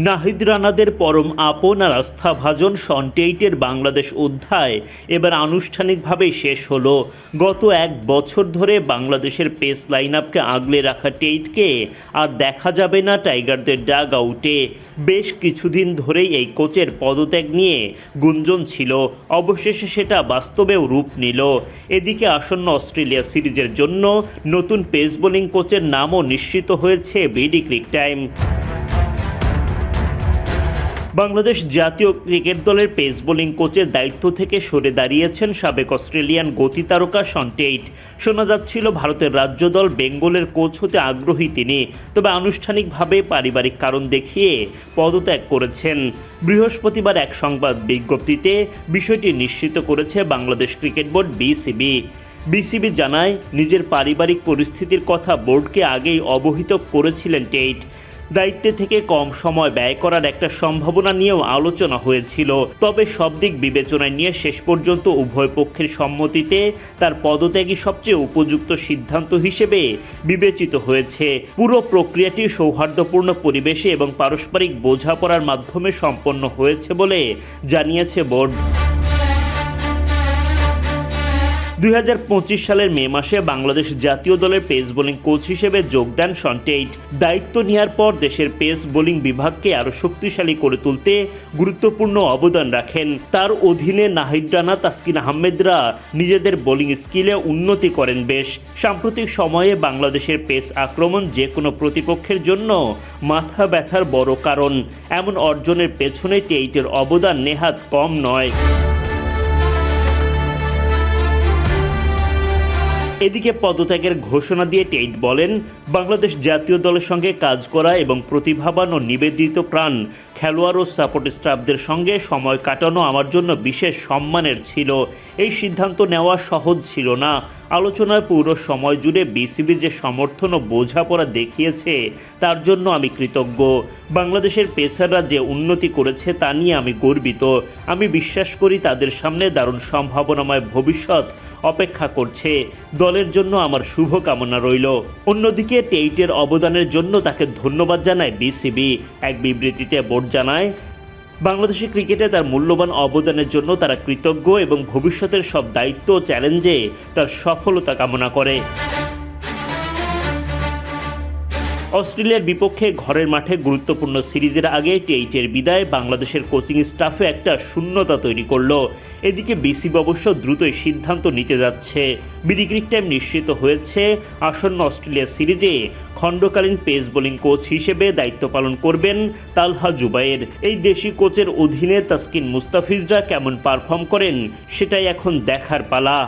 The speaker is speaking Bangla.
নাহিদ রানাদের পরম আপন আর আস্থাভাজন শন টেইটের বাংলাদেশ অধ্যায় এবার আনুষ্ঠানিকভাবেই শেষ হলো। গত এক বছর ধরে বাংলাদেশের পেস লাইন আপকে আগলে রাখা টেইটকে আর দেখা যাবে না টাইগারদের ডাগ আউটে। বেশ কিছুদিন ধরেই এই কোচের পদত্যাগ নিয়ে গুঞ্জন ছিল, অবশেষে সেটা বাস্তবেও রূপ নিল। এদিকে আসন্ন অস্ট্রেলিয়া সিরিজের জন্য নতুন পেস বোলিং কোচের নামও নিশ্চিত হয়েছে বিডি ক্রিক টাইম। বাংলাদেশ জাতীয় ক্রিকেট দলের পেস বোলিং কোচের দায়িত্ব থেকে সরে দাঁড়িয়েছেন সাবেক অস্ট্রেলিয়ান গতি তারকা শন টেইট। শোনা যাচ্ছিল ভারতের রাজ্য দল বেঙ্গলের কোচ হতে আগ্রহী তিনি, তবে আনুষ্ঠানিকভাবে পারিবারিক কারণ দেখিয়ে পদত্যাগ করেছেন। বৃহস্পতিবার এক সংবাদ বিজ্ঞপ্তিতে বিষয়টি নিশ্চিত করেছে বাংলাদেশ ক্রিকেট বোর্ড বিসিবি জানায়, নিজের পারিবারিক পরিস্থিতির কথা বোর্ডকে আগেই অবহিত করেছিলেন টেইট। দায়িত্বে থেকে কম সময় ব্যয় করার একটা সম্ভাবনা নিয়েও আলোচনা হয়েছিল, তবে সব দিক বিবেচনায় নিয়ে শেষ পর্যন্ত উভয় পক্ষের সম্মতিতে তার পদত্যাগই সবচেয়ে উপযুক্ত সিদ্ধান্ত হিসেবে বিবেচিত হয়েছে। পুরো প্রক্রিয়াটি সৌহার্দ্যপূর্ণ পরিবেশে এবং পারস্পরিক বোঝাপড়ার মাধ্যমে সম্পন্ন হয়েছে বলে জানিয়েছে বোর্ড। 2025 সালের মে মাসে বাংলাদেশ জাতীয় দলের পেস বোলিং কোচ হিসেবে যোগ দেন শন টেইট। দায়িত্ব নেওয়ার পর দেশের পেস বোলিং বিভাগকে আরও শক্তিশালী করে তুলতে গুরুত্বপূর্ণ অবদান রাখেন। তার অধীনে নাহিদ রানা, তাসকিন আহমেদরা নিজেদের বোলিং স্কিলে উন্নতি করেন বেশ। সাম্প্রতিক সময়ে বাংলাদেশের পেস আক্রমণ যে কোনো প্রতিপক্ষের জন্য মাথা ব্যথার বড় কারণ। এমন অর্জনের পেছনে টেইটের অবদান নেহাত কম নয়। এদিকে পদত্যাগের ঘোষণা দিয়ে টেইট বলেন, বাংলাদেশ জাতীয় দলের সঙ্গে কাজ করা এবং প্রতিভাবান ও নিবেদিত প্রাণ খেলোয়াড় ও সাপোর্ট স্টাফদের সঙ্গে সময় কাটানো আমার জন্য বিশেষ সম্মানের ছিল। এই সিদ্ধান্ত নেওয়া সহজ ছিল না। আলোচনার পুরো সময় জুড়ে বিসিবি যে সমর্থন ও বোঝাপড়া দেখিয়েছে তার জন্য আমি কৃতজ্ঞ। বাংলাদেশের পেসাররা যে উন্নতি করেছে তা নিয়ে আমি গর্বিত। আমি বিশ্বাস করি তাদের সামনে দারুণ সম্ভাবনাময় ভবিষ্যৎ অপেক্ষা করছে। দলের জন্য আমার শুভকামনা রইল। অন্যদিকে টেইটের অবদানের জন্য তাকে ধন্যবাদ জানায় বিসিবি। এক বিবৃতিতে বোর্ড জানায়, বাংলাদেশি ক্রিকেটে তার মূল্যবান অবদানের জন্য তারা কৃতজ্ঞ এবং ভবিষ্যতের সব দায়িত্ব ও চ্যালেঞ্জে তার সফলতা কামনা করে। অস্ট্রেলিয়ার বিপক্ষে ঘরের মাঠে গুরুত্বপূর্ণ সিরিজের আগে টেইটের বিদায় বাংলাদেশের কোচিং স্টাফে একটা শূন্যতা তৈরি করল। এদিকে বিসিবি অবশ্য দ্রুতই সিদ্ধান্ত নিতে যাচ্ছে। বিডি ক্রিক টাইম নিশ্চিত হয়েছে, আসন্ন অস্ট্রেলিয়া সিরিজে খণ্ডকালীন পেস বোলিং কোচ হিসেবে দায়িত্ব পালন করবেন তালহা জুবায়ের। এই দেশি কোচের অধীনে তাসকিন মুস্তাফিজরা কেমন পারফর্ম করেন সেটাই এখন দেখার পালা।